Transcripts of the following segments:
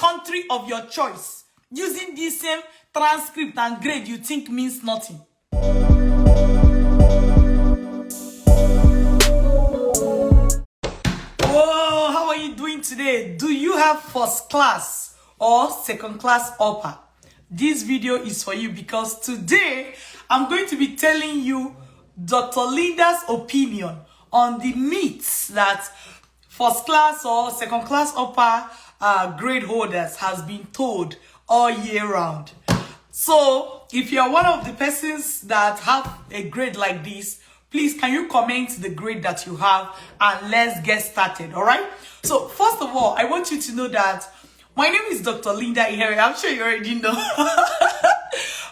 country of your choice using the same transcript and grade you think means nothing. Whoa, how are you doing today? Do you have first class or second class upper? This video is for you because today I'm going to be telling you Dr. Linda's opinion on the myths that first class or second class upper grade holders has been told all year round. So if you're one of the persons that have a grade like this, please can you comment the grade that you have and let's get started. All right, so first of all, I want you to know that my name is Dr. Linda Iheme. I'm sure you already know.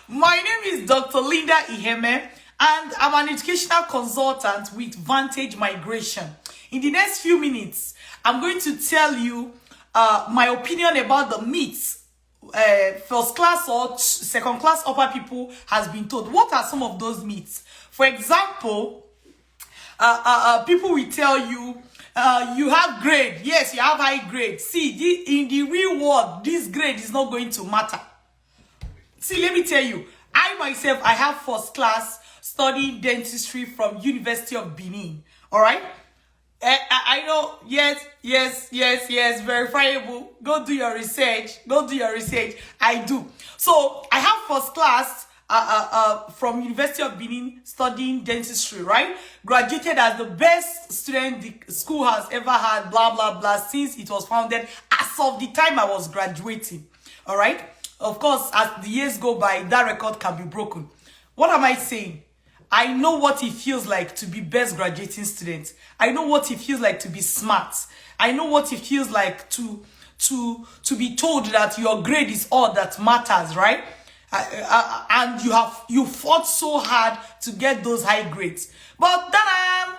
My name is Dr. Linda Iheme, and I'm an educational consultant with Vantage Migration. In the next few minutes, I'm going to tell you my opinion about the myths first class or second class upper people has been told. What are some of those myths? For example, people will tell you, you have grade. Yes, you have high grade. See, in the real world, this grade is not going to matter. See, let me tell you, I myself, I have first class studying dentistry from University of Benin. All right? I know, yes, verifiable. Go do your research. I do. So, I have first class from University of Benin studying dentistry, right? Graduated as the best student the school has ever had, blah, blah, blah, since it was founded as of the time I was graduating, all right? Of course, as the years go by, that record can be broken. What am I saying? I know what it feels like to be best graduating student. I know what it feels like to be smart. I know what it feels like to be told that your grade is all that matters, right? And you fought so hard to get those high grades. But then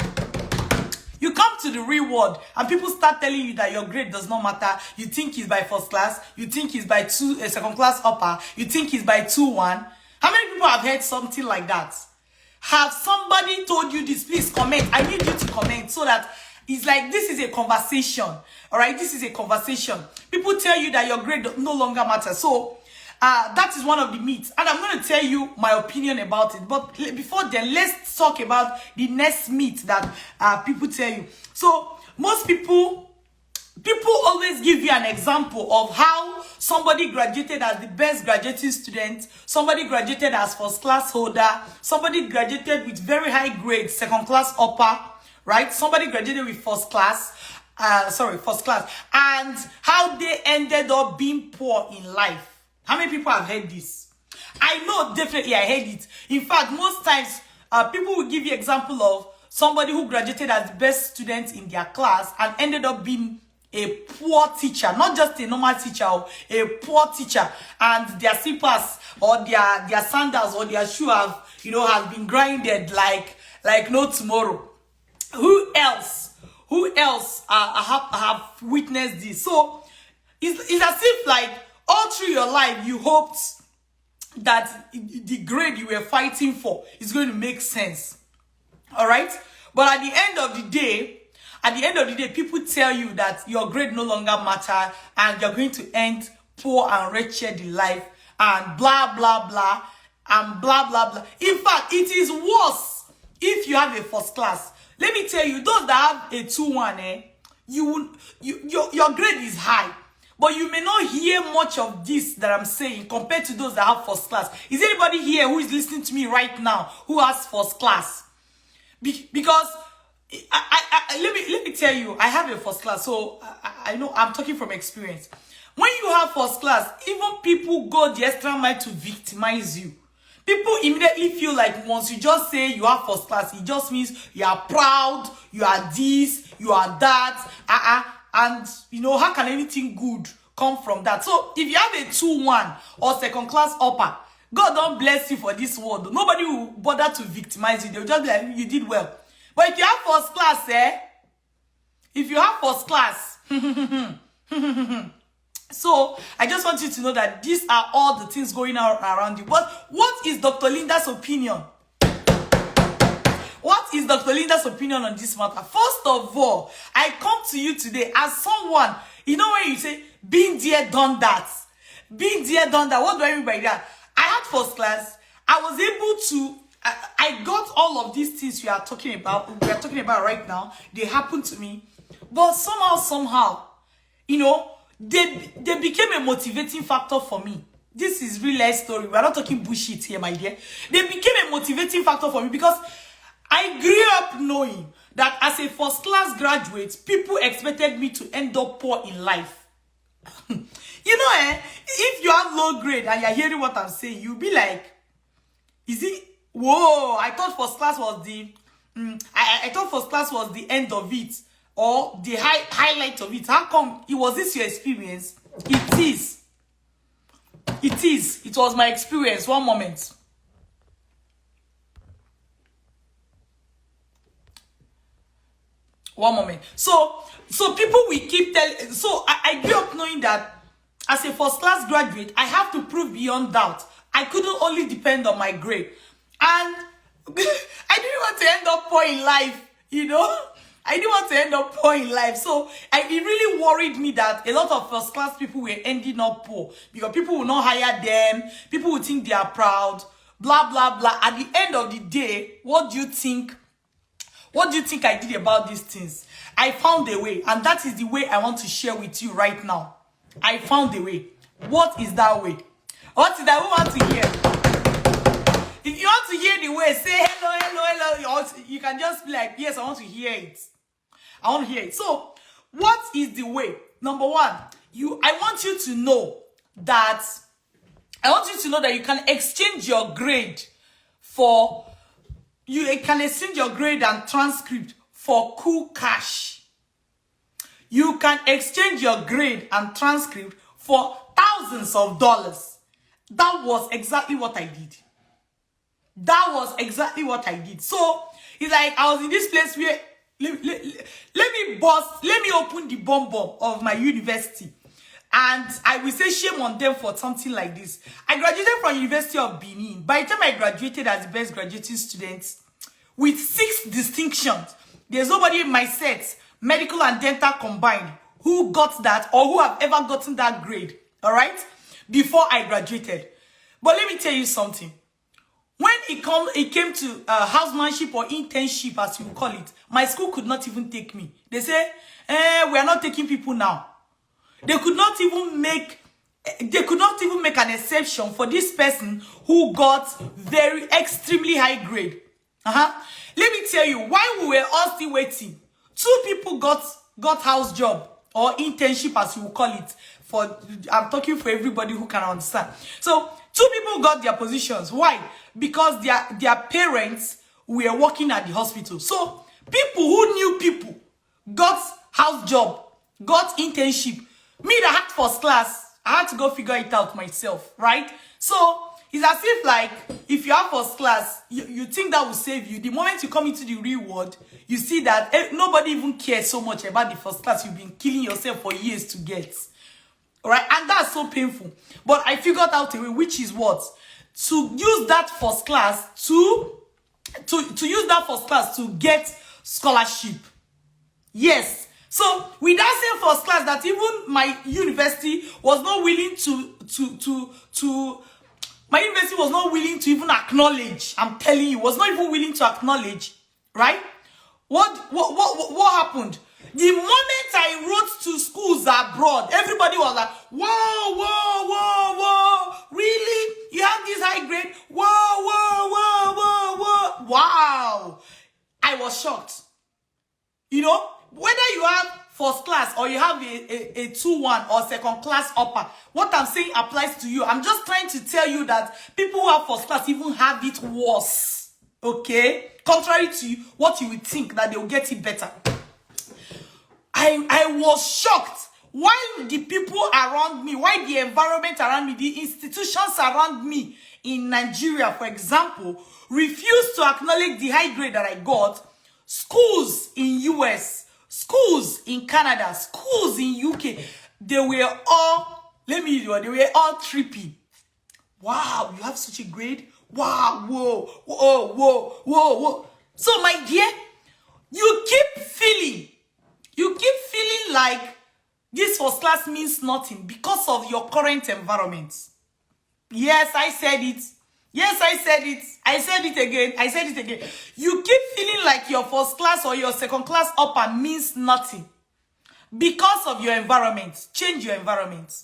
you come to the real world and people start telling you that your grade does not matter. You think it's by first class. You think it's by second class upper. You think it's by 2-1. How many people have heard something like that? Have somebody told you this? Please comment. I need you to comment so that it's like this is a conversation. All right, this is a conversation. People tell you that your grade no longer matters. So that is one of the myths, and I'm going to tell you my opinion about it. But before then, let's talk about the next myth that people tell you. So most people always give you an example of how somebody graduated as the best graduating student, somebody graduated as first class holder, somebody graduated with very high grades, second class upper, right? Somebody graduated with first class, and how they ended up being poor in life. How many people have heard this? I know definitely I heard it. In fact, most times people will give you example of somebody who graduated as the best student in their class and ended up being a poor teacher, not just a normal teacher, a poor teacher, and their slippers or their sandals or their shoe have been grinded like no tomorrow. Who else have witnessed this? So it's as if like all through your life you hoped that the grade you were fighting for is going to make sense. All right, but at the end of the day, people tell you that your grade no longer matter and you're going to end poor and wretched in life and blah, blah, blah, and blah, blah, blah. In fact, it is worse if you have a first class. Let me tell you, those that have a 2-1, your grade is high, but you may not hear much of this that I'm saying compared to those that have first class. Is anybody here who is listening to me right now who has first class? Because let me tell you, I have a first class, so I know I'm talking from experience. When you have first class, even people go the extra mile to victimize you. People immediately feel like once you just say you have first class, it just means you are proud, you are this, you are that, and how can anything good come from that? So if you have a 2-1 or second class upper, God don't bless you for this world. Nobody will bother to victimize you. They'll just be like, you did well. But if you have first class, if you have first class, so I just want you to know that these are all the things going on around you. But what is Dr. Linda's opinion? What is Dr. Linda's opinion on this matter? First of all, I come to you today as someone, you know when you say, been there, done that. Been there, done that. What do I mean by that? I had first class. I was able to, I got all of these things we are talking about right now. They happened to me. But somehow, you know, they became a motivating factor for me. This is real life story. We're not talking bullshit here, my dear. They became a motivating factor for me because I grew up knowing that as a first class graduate, people expected me to end up poor in life. You know, if you have low grade and you're hearing what I'm saying, you'll be like, is it? Whoa, I thought first class was the, I thought first class was the end of it or the highlight of it. How come it was this your experience? It is. It is. It was my experience. One moment. One moment. So people will keep telling. So I grew up knowing that as a first class graduate, I have to prove beyond doubt. I couldn't only depend on my grade. And I didn't want to end up poor in life, you know. I didn't want to end up poor in life. So it really worried me that a lot of first class people were ending up poor because people will not hire them. People will think they are proud, blah, blah, blah. At the end of the day, what do you think? What do you think I did about these things? I found a way, and that is the way I want to share with you right now. I found a way. What is that way? What is that? Who wants to hear? If you want to hear the way, say hello, hello, hello. You can just be like, yes, I want to hear it. I want to hear it. So, what is the way? Number one, I want you to know that you can exchange your grade for, you can exchange your grade and transcript for cool cash. You can exchange your grade and transcript for thousands of dollars. That was exactly what I did. That was exactly what I did. So, it's like I was in this place where, let me open the bomb of my university. And I will say shame on them for something like this. I graduated from University of Benin. By the time I graduated as the best graduating student, with 6 distinctions, there's nobody in my set, medical and dental combined, who got that or who have ever gotten that grade, all right, before I graduated. But let me tell you something. When it came to housemanship or internship, as you call it, my school could not even take me. They say, we are not taking people now. They could not even make an exception for this person who got very extremely high grade. Let me tell you, while we were all still waiting, 2 people got house job or internship, as you call it. I'm talking for everybody who can understand. So 2 people got their positions. Why? Because their parents were working at the hospital. So people who knew people got house job, got internship. Me that had first class, I had to go figure it out myself, right? So it's as if like, if you have first class, you think that will save you. The moment you come into the real world, you see that nobody even cares so much about the first class you've been killing yourself for years to get. All right? And that's so painful. But I figured out a way, which is what? To use that first class to use that first class to get scholarship. Yes. So with that same first class that even my university was not willing my university was not willing to even acknowledge. I'm telling you, was not even willing to acknowledge, right? What happened? The moment I wrote to schools abroad, everybody was like, whoa, whoa, whoa, whoa, really? You have this high grade? Whoa, whoa, whoa, whoa, whoa. Wow. I was shocked. You know, whether you have first class or you have a 2-1 or second class upper, what I'm saying applies to you. I'm just trying to tell you that people who have first class even have it worse. Okay? Contrary to what you would think, that they will get it better. I was shocked. Why the people around me, why the environment around me, the institutions around me in Nigeria, for example, refused to acknowledge the high grade that I got. Schools in US, schools in Canada, schools in UK, they were all, they were all trippy. Wow, you have such a grade? Wow, whoa, whoa, whoa, whoa, whoa. So, my dear, you keep feeling like this first class means nothing because of your current environment. Yes, I said it. Yes, I said it. I said it again. I said it again. You keep feeling like your first class or your second class upper means nothing because of your environment. Change your environment.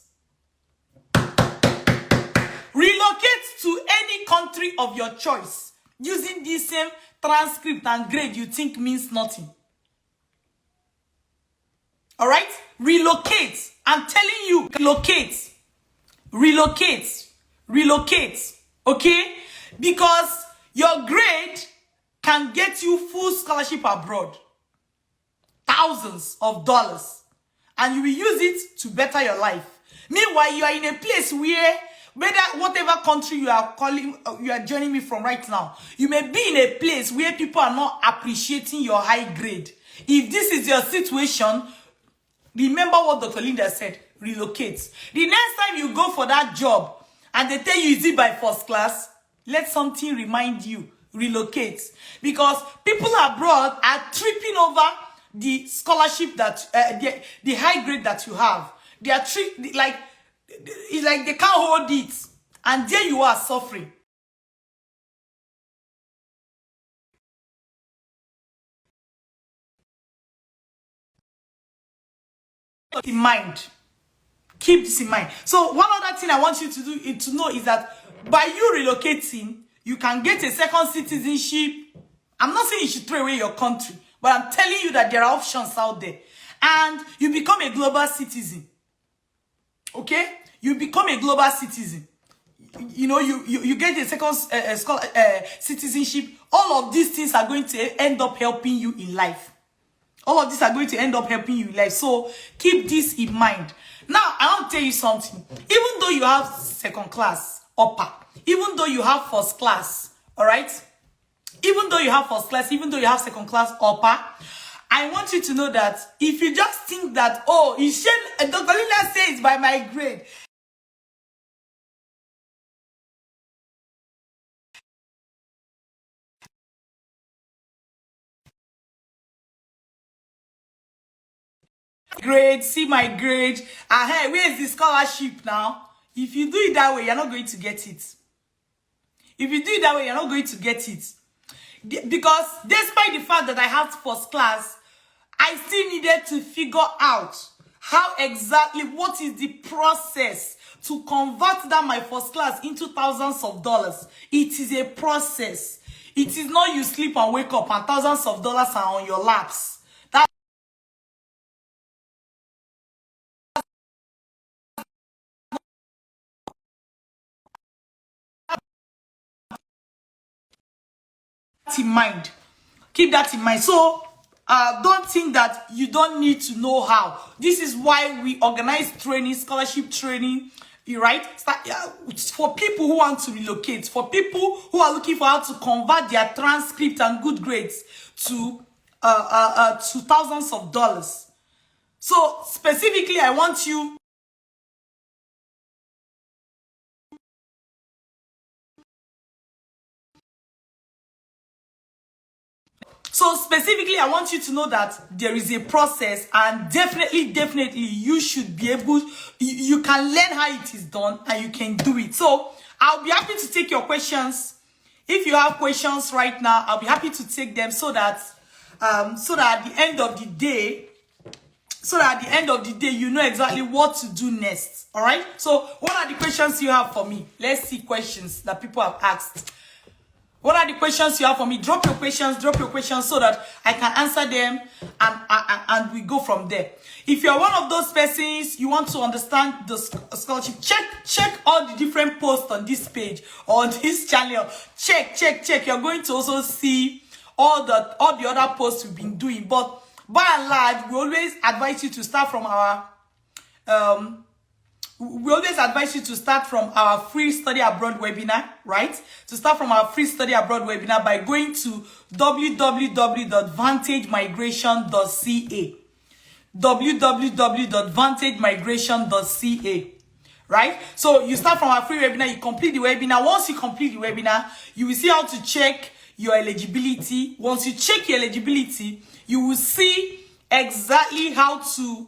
Relocate to any country of your choice using the same transcript and grade you think means nothing. All right? Relocate. I'm telling you, relocate. Relocate. Relocate. Okay? Because your grade can get you full scholarship abroad. Thousands of dollars. And you will use it to better your life. Meanwhile, you are in a place where, whatever country you are joining me from right now, you may be in a place where people are not appreciating your high grade. If this is your situation, remember what Dr. Linda said, relocate. The next time you go for that job and they tell you is it by first class, let something remind you, relocate. Because people abroad are tripping over the scholarship that, the high grade that you have. They are like, it's like they can't hold it. And there you are suffering. In mind. Keep this in mind. So one other thing I want you to know is that by you relocating, you can get a second citizenship. I'm not saying you should throw away your country, but I'm telling you that there are options out there. And you become a global citizen. Okay? You become a global citizen. You know, you get a second citizenship. All of these things are going to end up helping you in life. All of these are going to end up helping you in life. So keep this in mind. Now, I want to tell you something. Even though you have second class upper, even though you have first class, all right? Even though you have first class, even though you have second class upper, I want you to know that if you just think that, oh, Dr. Linda says by my grade, grade, see my grade, hey, where is the scholarship now? If you do it that way, you're not going to get it. If you do it that way, you're not going to get it. Because despite the fact that I had first class, I still needed to figure out how exactly, what is the process to convert that my first class into thousands of dollars. It is a process. It is not you sleep and wake up and thousands of dollars are on your laps. In mind. Keep that in mind. So don't think that you don't need to know how. This is why we organize training, scholarship training, right? For people who want to relocate, for people who are looking for how to convert their transcript and good grades to thousands of dollars. So specifically, I want you I want you to know that there is a process, and definitely, you should be able, you can learn how it is done and you can do it. So I'll be happy to take your questions. If you have questions right now, I'll be happy to take them so that at the end of the day, you know exactly what to do next. All right. So what are the questions you have for me? Let's see questions that people have asked. What are the questions you have for me? Drop your questions so that I can answer them and we go from there. If you're one of those persons, you want to understand the scholarship, check all the different posts on this page or on this channel. Check. You're going to also see all the other posts we've been doing. But by and large, we always advise you to start from our free study abroad webinar, right? To start from our free study abroad webinar by going to www.vantagemigration.ca. www.vantagemigration.ca. Right? So you start from our free webinar, you complete the webinar. Once you complete the webinar, you will see how to check your eligibility. Once you check your eligibility, you will see exactly how to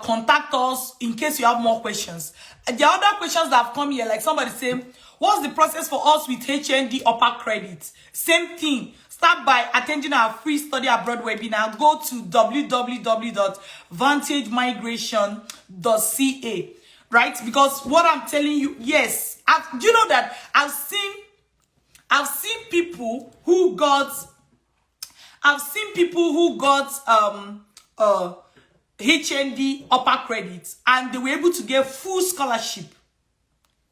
contact us in case you have more questions. The other questions that have come here, like somebody saying, what's the process for us with HND upper credit? Same thing. Start by attending our free study abroad webinar. Go to www.vantagemigration.ca, right? Because what I'm telling you, yes, do you know that I've seen people who got HND upper credit and they were able to get full scholarship.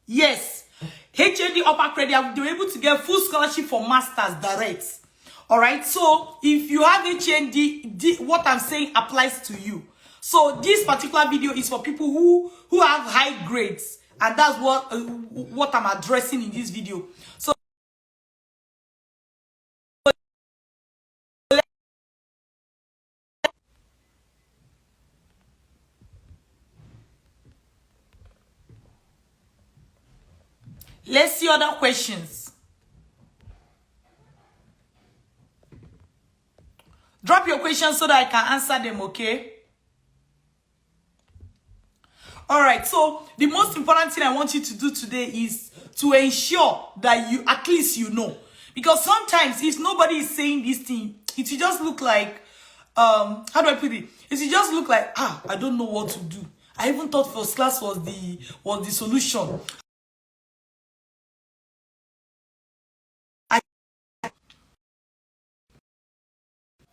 Yes, HND upper credit, they were able to get full scholarship for masters direct. All right, so if you have HND, what I'm saying applies to you. So this particular video is for people who have high grades, and that's what I'm addressing in this video. So let's see other questions. Drop your questions so that I can answer them, okay? All right, so the most important thing I want you to do today is to ensure that you, at least you know. Because sometimes if nobody is saying this thing, it will just look like, how do I put it? It will just look like, I don't know what to do. I even thought first class was the solution.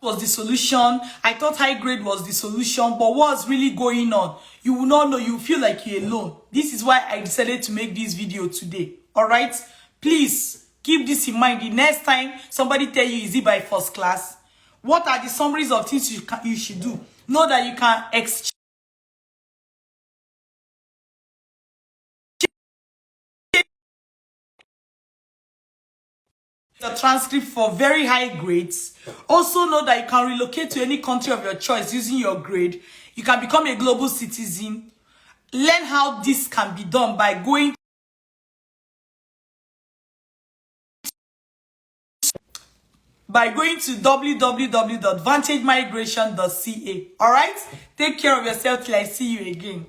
Was the solution. I thought high grade was the solution, but what's really going on? You will not know. You feel like you're alone. This is why I decided to make this video today. All right, please keep this in mind. The next time somebody tell you is it by first class, what are the summaries of things you should do? Know that you can exchange the transcript for very high grades. Also know that you can relocate to any country of your choice using your grade. You can become a global citizen. Learn how this can be done by going to www.vantagemigration.ca. All right, take care of yourself till I see you again.